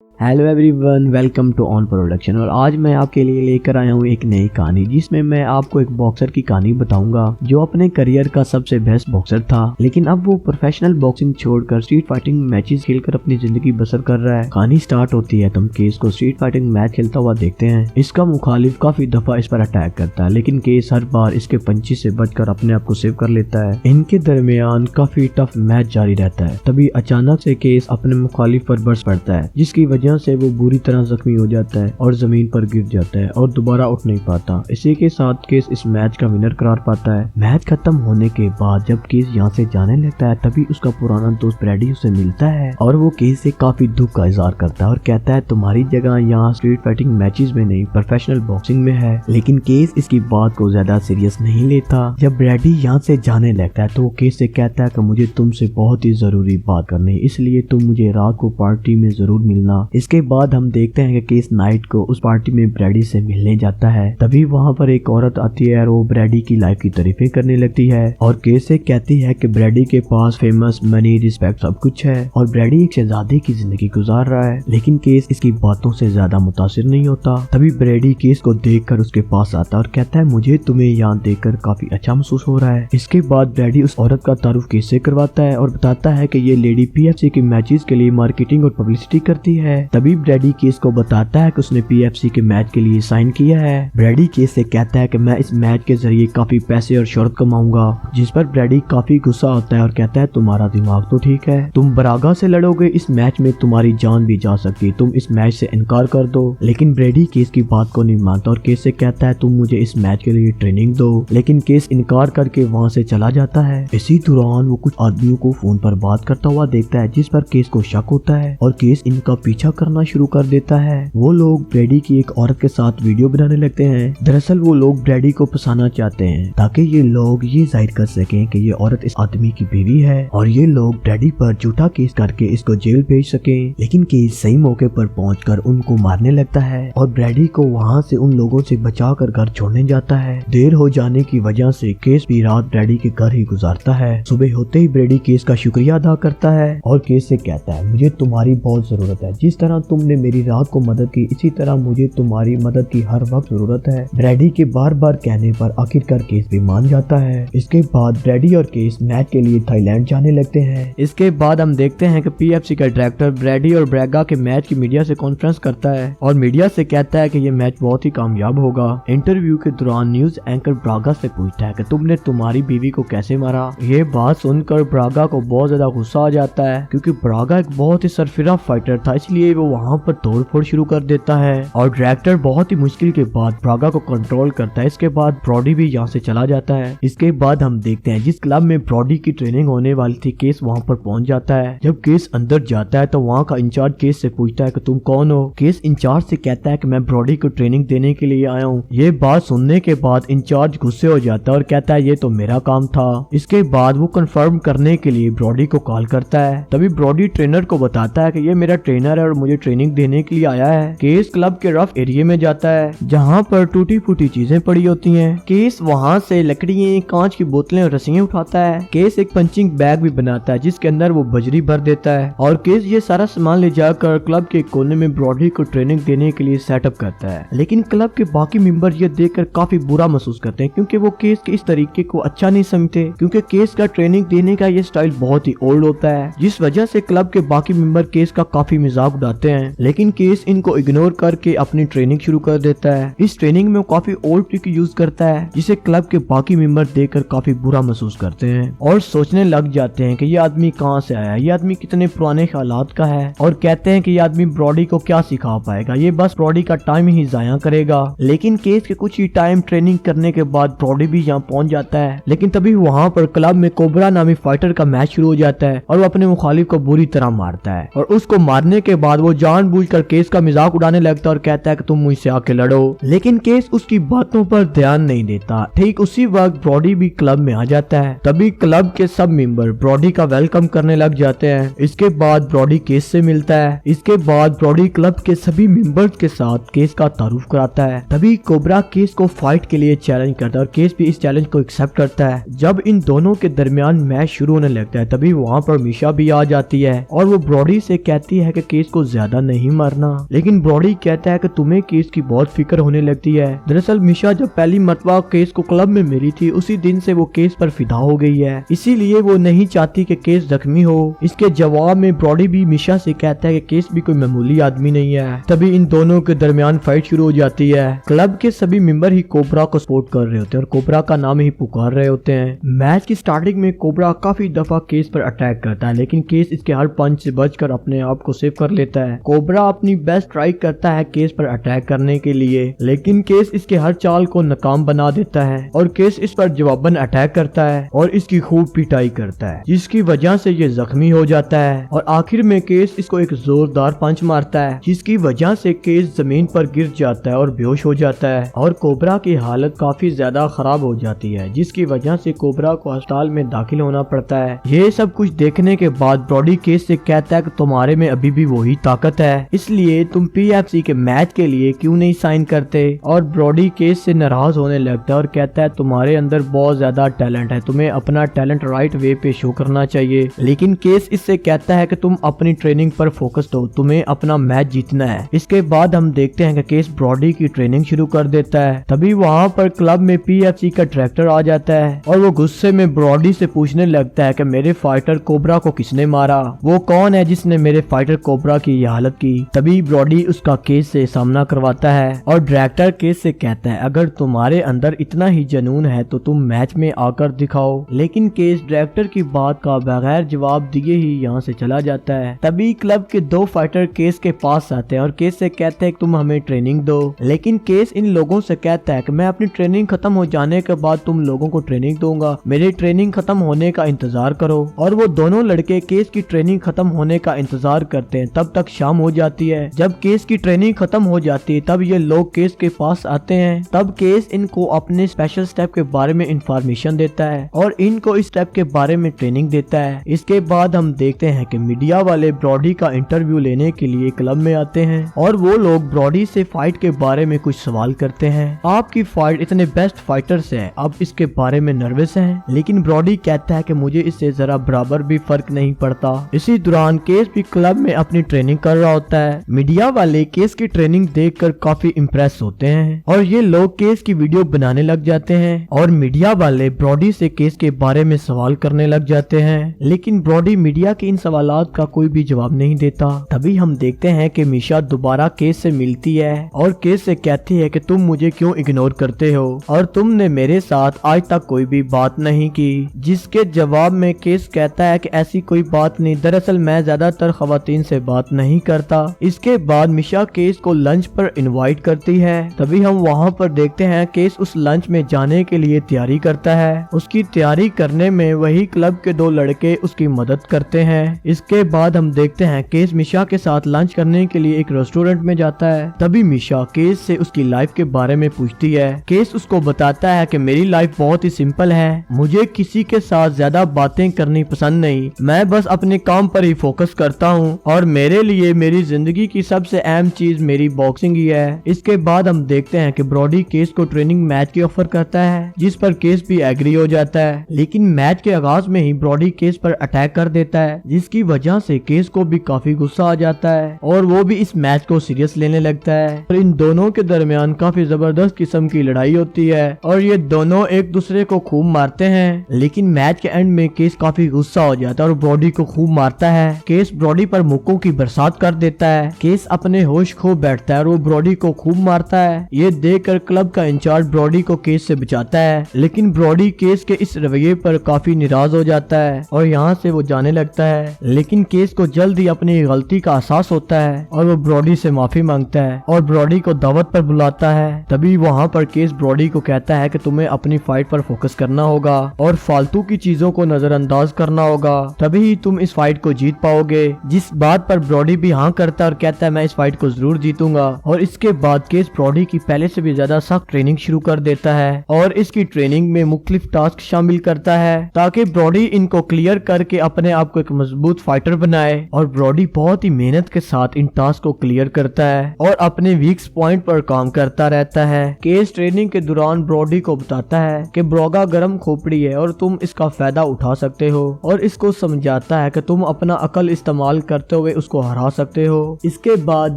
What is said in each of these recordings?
Hello everyone, welcome to on production. और आज मैं आपके लिए लेकर आया हूँ एक नई कहानी जिसमें मैं आपको एक बॉक्सर की कहानी बताऊंगा जो अपने करियर का सबसे बेस्ट बॉक्सर था, लेकिन अब वो प्रोफेशनल बॉक्सिंग छोड़कर स्ट्रीट फाइटिंग मैचेस खेलकर अपनी जिंदगी बसर कर रहा है। कहानी स्टार्ट होती है, तुम केस को स्ट्रीट फाइटिंग मैच खेलता हुआ देखते हैं। इसका मुखालिफ काफी दफा इस पर अटैक करता है, लेकिन केस हर बार इसके पंची से बचकर अपने आप को सेव कर लेता है। इनके दरमियान काफी टफ मैच जारी रहता है। तभी अचानक से केस अपने मुखालिफ पर बरस पड़ता है, जिसकी वजह से वो बुरी तरह जख्मी हो जाता है और जमीन पर गिर जाता है और दोबारा उठ नहीं पाता। इसी के साथ केस इस मैच का विनर करार पाता है। मैच खत्म होने के बाद जब केस यहाँ से जाने लगता है, तभी उसका पुराना दोस्त ब्रैडी उसे मिलता है और वो केस से काफी दुख का इजहार करता है और कहता है तुम्हारी जगह यहाँ स्ट्रीट फाइटिंग मैचेस में नहीं, प्रोफेशनल बॉक्सिंग में है। लेकिन केस इसकी बात को ज्यादा सीरियस नहीं लेता। जब ब्रैडी यहाँ से जाने लगता है तो वो केस से कहता है कि मुझे तुमसे बहुत ही जरूरी बात करनी है, इसलिए तुम मुझे रात को पार्टी में जरूर मिलना। इसके बाद हम देखते हैं कि केस नाइट को उस पार्टी में ब्रैडी से मिलने जाता है। तभी वहाँ पर एक औरत आती है और वो ब्रैडी की लाइफ की तारीफें करने लगती है और केस से कहती है कि ब्रैडी के पास फेमस, मनी, रिस्पेक्ट सब कुछ है और ब्रैडी एक शहजादे की जिंदगी गुजार रहा है। लेकिन केस इसकी बातों से ज्यादा मुतासिर नहीं होता। तभी ब्रैडी केस को देखकर उसके पास आता है और कहता है मुझे तुम्हें यहाँ देखकर काफी अच्छा महसूस हो रहा है। इसके बाद ब्रैडी उस औरत का तारुफ केस से करवाता है और बताता है कि ये लेडी पीएफसी के मैचेस के लिए मार्केटिंग और पब्लिसिटी करती है। तभी ब्रैडी केस को बताता है कि उसने पीएफसी के मैच के लिए साइन किया है। ब्रैडी केस से कहता है कि मैं इस मैच के जरिए काफी पैसे और शोहरत कमाऊंगा, जिस पर ब्रैडी काफी गुस्सा होता है और कहता है तुम्हारा दिमाग तो ठीक है, तुम ब्रागा से लड़ोगे, इस मैच में तुम्हारी जान भी जा सकती, तुम इस मैच से इनकार कर दो। लेकिन ब्रैडी केस की बात को नहीं मानता और केस से कहता है तुम मुझे इस मैच के लिए ट्रेनिंग दो। लेकिन केस इनकार करके वहाँ से चला जाता है। इसी दौरान वो कुछ आदमियों को फोन पर बात करता हुआ देखता है, जिस पर केस को शक होता है और केस इनका पीछा करना शुरू कर देता है। वो लोग ब्रैडी की एक औरत के साथ वीडियो बनाने लगते हैं। दरअसल वो लोग ब्रैडी को फंसाना चाहते हैं ताकि ये लोग ये जाहिर कर सकें कि ये औरत इस आदमी की बीवी है और ये लोग ब्रैडी पर झूठा केस करके इसको जेल भेज सकें। लेकिन केस सही मौके पर पहुंचकर उनको मारने लगता है और ब्रैडी को वहां से उन लोगों से बचाकर घर छोड़ने जाता है। देर हो जाने की वजह से केस भी रात ब्रैडी के घर ही गुजारता है। सुबह होते ही ब्रैडी केस का शुक्रिया अदा करता है और केस से कहता है मुझे तुम्हारी बहुत जरूरत है, जिस तरह तुमने मेरी रात को मदद की इसी तरह मुझे तुम्हारी मदद की हर वक्त जरूरत है। ब्रैडी के बार बार कहने पर आखिरकार केस भी मान जाता है। इसके बाद ब्रैडी और केस मैच के लिए थाईलैंड जाने लगते हैं। इसके बाद हम देखते हैं कि पीएफसी का डायरेक्टर ब्रैडी और ब्रागा के मैच की मीडिया से कॉन्फ्रेंस करता है और मीडिया से कहता है कि ये मैच बहुत ही कामयाब होगा। इंटरव्यू के दौरान न्यूज एंकर ब्रागा से पूछता है कि तुमने तुम्हारी बीवी को कैसे मारा। ये बात सुनकर ब्रागा को बहुत ज्यादा गुस्सा आ जाता है, क्योंकि ब्रागा एक बहुत ही सरफिरा फाइटर था, इसलिए वो वहाँ पर तोड़फोड़ शुरू कर देता है और डायरेक्टर बहुत ही मुश्किल के बाद ब्रागा को कंट्रोल करता है। इसके बाद ब्रॉडी भी यहाँ से चला जाता है। इसके बाद हम देखते हैं जिस क्लब में ब्रॉडी की ट्रेनिंग होने वाली थी, केस वहाँ पर पहुँच जाता है। जब केस अंदर जाता है तो वहाँ का इंचार्ज केस से पूछता है कि तुम कौन हो। केस इंचार्ज से कहता है कि मैं ब्रॉडी को ट्रेनिंग देने के लिए आया हूँ। ये बात सुनने के बाद इंचार्ज गुस्से हो जाता है और कहता है ये तो मेरा काम था। इसके बाद वो कंफर्म करने के लिए ब्रॉडी को कॉल करता है। तभी ब्रॉडी ट्रेनर को बताता है कि ये मेरा ट्रेनर है और मुझे ट्रेनिंग देने के लिए आया है। केस क्लब के रफ एरिया में जाता है जहाँ पर टूटी फूटी चीजें पड़ी होती हैं। केस वहाँ से लकड़ियाँ, कांच की बोतलें और रस्सियाँ उठाता है। केस एक पंचिंग बैग भी बनाता है जिसके अंदर वो बजरी भर देता है और केस ये सारा सामान ले जाकर क्लब के कोने में ब्रॉडी को ट्रेनिंग देने के लिए सेटअप करता है। लेकिन क्लब के बाकी मेंबर ये देखकर काफी बुरा महसूस करते हैं, क्योंकि वो केस के इस तरीके को अच्छा नहीं समझते, क्योंकि केस का ट्रेनिंग देने का ये स्टाइल बहुत ही ओल्ड होता है, जिस वजह से क्लब के बाकी मेंबर केस का काफी मजाक उड़ाते हैं। लेकिन केस इनको इग्नोर करके अपनी ट्रेनिंग शुरू कर देता है। इस ट्रेनिंग में वो काफी ओल्ड ट्रिक यूज करता है, जिसे क्लब के बाकी मेंबर देखकर काफी बुरा महसूस करते हैं और सोचने लग जाते हैं कि ये आदमी कहाँ से आया है, ये आदमी कितने पुराने ख्यालात का है, और कहते हैं कि ये आदमी ब्रॉडी को क्या सिखा पाएगा, ये बस ब्रॉडी का टाइम ही जाया करेगा। लेकिन केस के कुछ ही टाइम ट्रेनिंग करने के बाद ब्रॉडी भी यहाँ पहुंच जाता है। लेकिन तभी वहाँ पर क्लब में कोबरा नामी फाइटर का मैच शुरू हो जाता है और वो अपने मुखालिफ को बुरी तरह मारता है और उसको मारने के बाद वो जानबूझकर केस का मजाक उड़ाने लगता है और कहता है कि तुम मुझसे आके लड़ो। लेकिन केस उसकी बातों पर ध्यान नहीं देता। ठीक उसी वक्त ब्रॉडी भी क्लब में आ जाता है। तभी क्लब के सब मेंबर ब्रॉडी का वेलकम करने लग जाते हैं। इसके बाद ब्रॉडी केस से मिलता है। इसके बाद ब्रॉडी क्लब के सभी मेंबर्स के साथ केस का तारुफ कराता है। तभी कोबरा केस को फाइट के लिए चैलेंज करता है और केस भी इस चैलेंज को एक्सेप्ट करता है। जब इन दोनों के दरमियान मैच शुरू होने लगता है तभी वहाँ पर मिशा भी आ जाती है और वो ब्रॉडी से कहती है कि केस को ज्यादा नहीं मारना। लेकिन ब्रॉडी कहता है कि तुम्हें केस की बहुत फिक्र होने लगती है। दरअसल मिशा जब पहली मर्तबा केस को क्लब में मिली थी उसी दिन से वो केस पर फिदा हो गई है, इसीलिए वो नहीं चाहती कि केस जख्मी हो। इसके जवाब में ब्रॉडी भी मिशा से कहता है कि केस भी कोई मामूली आदमी नहीं है। तभी इन दोनों के दरमियान फाइट शुरू हो जाती है। क्लब के सभी मेंबर ही कोबरा को सपोर्ट कर रहे होते हैं और कोबरा का नाम ही पुकार रहे होते हैं। मैच की स्टार्टिंग में कोबरा काफी दफा केस पर अटैक करता है, लेकिन केस इसके हर पंच से बचकर अपने आप को सेव कर लेता है। कोबरा अपनी बेस्ट ट्राई करता है केस पर अटैक करने के लिए, लेकिन केस इसके हर चाल को नाकाम बना देता है और केस इस पर जवाबन अटैक करता है और इसकी खूब पिटाई करता है, जिसकी वजह से ये जख्मी हो जाता है। और आखिर में केस इसको एक जोरदार पंच मारता है, जिसकी वजह से केस जमीन पर गिर जाता है और बेहोश हो जाता है और कोबरा की हालत काफी ज्यादा खराब हो जाती है, जिसकी वजह से कोबरा को अस्पताल में दाखिल होना पड़ता है। ये सब कुछ देखने के बाद ब्रॉडी केस से कहता है कि तुम्हारे में अभी भी वही ताकत है, इसलिए तुम PFC के मैच के लिए क्यों नहीं साइन करते। और ब्रॉडी केस से नाराज होने लगता है और कहता है तुम्हारे अंदर बहुत ज्यादा टैलेंट है, तुम्हें अपना टैलेंट राइट वे पे शो करना चाहिए। लेकिन केस इससे कहता है कि तुम अपनी ट्रेनिंग पर फोकस्ड हो, तुम्हें अपना मैच जीतना है। इसके बाद हम देखते हैं कि केस ब्रॉडी की ट्रेनिंग शुरू कर देता है। तभी वहाँ पर क्लब में PFC का डायरेक्टर आ जाता है और वो गुस्से में ब्रॉडी से पूछने लगता है कि मेरे फाइटर कोबरा को किसने मारा, वो कौन है जिसने मेरे फाइटर कोबरा की ये हालत की। तभी ब्रॉडी उसका केस से सामना करवाता है और डायरेक्टर केस से कहता है अगर तुम्हारे अंदर इतना ही जुनून है तो तुम मैच में आकर दिखाओ। लेकिन केस डायरेक्टर की बात का बगैर जवाब दिए ही यहाँ से चला जाता है। तभी क्लब के दो फाइटर केस के पास आते हैं और केस से कहते हैं तुम हमें ट्रेनिंग दो। लेकिन केस इन लोगों से कहता है कि मैं अपनी ट्रेनिंग खत्म हो जाने के बाद तुम लोगों को ट्रेनिंग दूंगा, मेरी ट्रेनिंग खत्म होने का इंतजार करो। और वो दोनों लड़के केस की ट्रेनिंग खत्म होने का इंतजार करते हैं। तब तक शाम हो जाती है। जब केस की ट्रेनिंग खत्म हो जाती है तब ये लोग केस के पास आते हैं। तब केस इनको अपने स्पेशल स्टेप के बारे में इंफॉर्मेशन देता है और इनको इस स्टेप के बारे में ट्रेनिंग देता है। इसके बाद हम देखते हैं कि मीडिया वाले ब्रॉडी का इंटरव्यू लेने के लिए क्लब में आते हैं और वो लोग ब्रॉडी से फाइट के बारे में कुछ सवाल करते हैं। आपकी फाइट इतने बेस्ट फाइटर्स है, आप इसके बारे में नर्वस हैं? लेकिन ब्रॉडी कहता है कि मुझे इससे जरा बराबर भी फर्क नहीं पड़ता। इसी दौरान केस भी क्लब में अपनी ट्रेनिंग कर रहा होता है। मीडिया वाले केस की ट्रेनिंग देखकर काफी इम्प्रेस होते हैं और ये लोग केस की वीडियो बनाने लग जाते हैं और मीडिया वाले ब्रॉडी से केस के बारे में सवाल करने लग जाते हैं। लेकिन ब्रॉडी मीडिया के इन सवालात का कोई भी जवाब नहीं देता। तभी हम देखते हैं कि मिशा दोबारा केस से मिलती है और केस से कहती है कि तुम मुझे क्यों इग्नोर करते हो और तुमने मेरे साथ आज तक कोई भी बात नहीं की। जिसके जवाब में केस कहता है कि ऐसी कोई बात नहीं, दरअसल मैं ज्यादातर खवातीन से बात नहीं करता। इसके बाद मिशा केस को लंच पर इनवाइट करती है। तभी हम वहाँ पर देखते हैं केस उस लंच में जाने के लिए तैयारी करता है। उसकी तैयारी करने में वही क्लब के दो लड़के उसकी मदद करते हैं। इसके बाद हम देखते हैं केस मिशा के साथ लंच करने के लिए एक रेस्टोरेंट में जाता है। तभी मिशा केस से उसकी लाइफ के बारे में पूछती है। केस उसको बताता है कि मेरी लाइफ बहुत ही सिंपल है, मुझे किसी के साथ ज्यादा बातें करनी पसंद नहीं, मैं बस अपने काम पर ही फोकस करता हूँ और मेरे लिए मेरी जिंदगी की सबसे अहम चीज मेरी बॉक्सिंग ही है। इसके बाद हम देखते हैं कि ब्रॉडी केस को ट्रेनिंग मैच की ऑफर करता है, जिस पर केस भी एग्री हो जाता है। लेकिन मैच के आगाज में ही ब्रॉडी केस पर अटैक कर देता है, जिसकी वजह से केस को भी काफी गुस्सा आ जाता है और वो भी इस मैच को सीरियस लेने लगता है। और इन दोनों के दरमियान काफी जबरदस्त किस्म की लड़ाई होती है और ये दोनों एक दूसरे को खूब मारते हैं। लेकिन मैच के एंड में केस काफी गुस्सा हो जाता है और ब्रॉडी को खूब मारता है। केस ब्रॉडी पर मुक्कों की बरसात कर देता है। केस अपने होश खो बैठता है और वो ब्रॉडी को खूब मारता है। ये देखकर क्लब का इंचार्ज ब्रॉडी को केस से बचाता है, लेकिन ब्रॉडी केस के इस रवैये पर काफी निराश हो जाता है और यहाँ से वो जाने लगता है। लेकिन केस को जल्द ही अपनी गलती का एहसास होता है और वो ब्रॉडी से माफी मांगता है और ब्रॉडी को दावत पर बुलाता है। तभी वहाँ पर केस ब्रॉडी को कहता है कि तुम्हें अपनी फाइट पर फोकस करना होगा और फालतू की चीजों को नजरअंदाज करना होगा, तभी तुम इस फाइट को जीत पाओगे। जिस बात पर ब्रॉडी भी हाँ करता है और कहता है मैं इस फाइट को जरूर जीतूंगा। और इसके बाद केस ब्रॉडी की पहले से भी ज्यादा सख्त ट्रेनिंग शुरू कर देता है और इसकी ट्रेनिंग में मुख्तलिफ टास्क शामिल करता है ताकि ब्रॉडी इनको क्लियर करके अपने आप को एक मजबूत फाइटर बनाए। और ब्रॉडी बहुत ही मेहनत के साथ इन टास्क को क्लियर करता है और अपने वीक पॉइंट पर काम करता रहता है। केस ट्रेनिंग के दौरान ब्रॉडी को बताता है कि ब्रोगा गर्म खोपड़ी है और तुम इसका फायदा उठा सकते हो और इसको समझाता है कि तुम अपना अकल इस्तेमाल करते हुए उसको को हरा सकते हो। इसके बाद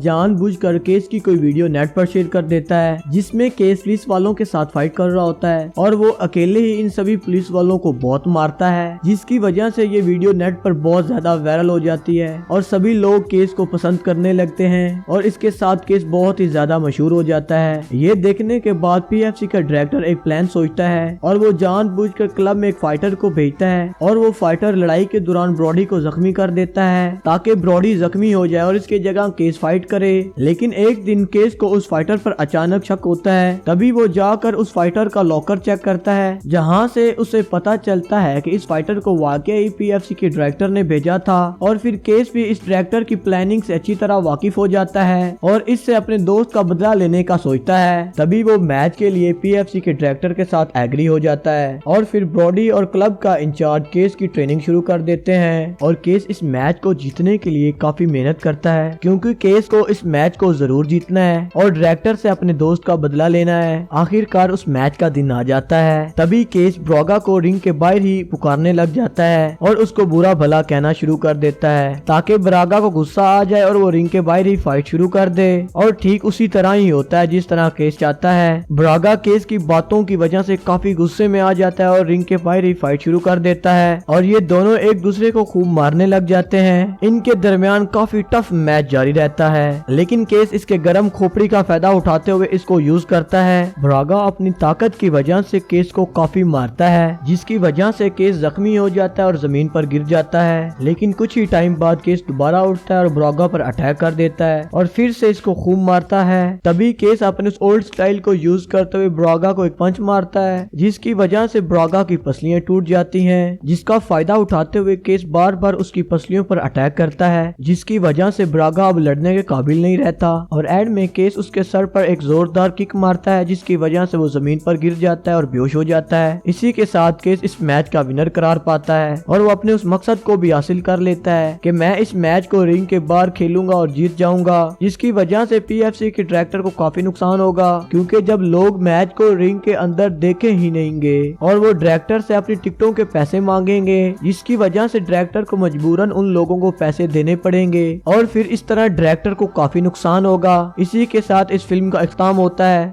जानबूझकर केस की कोई वीडियो नेट पर शेयर कर देता है जिसमें केस पुलिस वालों के साथ फाइट कर रहा होता है और वो अकेले ही इन सभी पुलिस वालों को बहुत मारता है, जिसकी वजह से ये वीडियो नेट पर बहुत ज्यादा वायरल हो जाती है और सभी लोग केस को पसंद करने लगते हैं और इसके साथ केस बहुत ही ज्यादा मशहूर हो जाता है। ये देखने के बाद PFC का डायरेक्टर एक प्लान सोचता है और वो जानबूझकर क्लब में एक फाइटर को भेजता है और वो फाइटर लड़ाई के दौरान ब्रॉडी को जख्मी कर देता है ताकि ब्रॉडी जख्मी हो जाए और इसके जगह केस फाइट करे। लेकिन एक दिन केस को उस फाइटर पर अचानक शक होता है, तभी वो जाकर उस फाइटर का लॉकर चेक करता है जहाँ से उसे पता चलता है कि इस फाइटर को वाकई PFC के डायरेक्टर ने भेजा था और फिर केस भी इस डायरेक्टर की प्लानिंग से अच्छी तरह वाकिफ हो जाता है और इससे अपने दोस्त का बदला लेने का सोचता है। तभी वो मैच के लिए PFC के डायरेक्टर के साथ एग्री हो जाता है और फिर ब्रॉडी और क्लब का इंचार्ज केस की ट्रेनिंग शुरू कर देते हैं और केस इस मैच को जीतने के लिए काफी मेहनत करता है क्योंकि केस को इस मैच को जरूर जीतना है और डायरेक्टर से अपने दोस्त का बदला लेना है। आखिरकार उस मैच का दिन आ जाता है। तभी केस ब्रागा को रिंग के बाहर ही पुकारने लग जाता है और उसको बुरा भला कहना शुरू कर देता है ताकि ब्रागा को गुस्सा आ जाए और वो रिंग के बाहर ही फाइट शुरू कर दे और ठीक उसी तरह ही होता है जिस तरह केस चाहता है। ब्रागा केस की बातों की वजह से काफी गुस्से में आ जाता है और रिंग के बाहर ही फाइट शुरू कर देता है और ये दोनों एक दूसरे को खूब मारने लग जाते हैं। इनके दरमियान काफी टफ मैच जारी रहता है लेकिन केस इसके गर्म खोपड़ी का फायदा उठाते हुए इसको यूज करता है। ब्रागा अपनी ताकत की वजह से केस को काफी मारता है जिसकी वजह से केस जख्मी हो जाता है और जमीन पर गिर जाता है। लेकिन कुछ ही टाइम बाद केस दोबारा उठता है और ब्रागा पर अटैक कर देता है और फिर से इसको खूब मारता है। तभी केस अपने उस ओल्ड स्टाइल को यूज करते हुए ब्रागा को एक पंच मारता है जिसकी वजह से ब्रागा की पसलियां टूट जाती हैं, जिसका फायदा उठाते हुए केस बार बार उसकी पसलियों पर अटैक करता है जिसकी वजह से ब्रागा अब लड़ने के काबिल नहीं रहता और एंड में केस उसके सर पर एक जोरदार किक मारता है जिसकी वजह से वो जमीन पर गिर जाता है और बेहोश हो जाता है। इसी के साथ केस इस मैच का विनर करार पाता है और वो अपने उस मकसद को भी हासिल कर लेता है कि मैं इस मैच को रिंग के बाहर खेलूंगा और जीत जाऊंगा, जिसकी वजह से PFC के डायरेक्टर को काफी नुकसान होगा क्योंकि जब लोग मैच को रिंग के अंदर देखे ही नहींगे और वो डायरेक्टर से अपनी टिकटों के पैसे मांगेंगे, जिसकी वजह से डायरेक्टर को मजबूरन उन लोगों को पैसे देने पड़ेंगे और फिर इस तरह डायरेक्टर को काफी नुकसान होगा। इसी के साथ इस फिल्म का इख्तिताम होता है।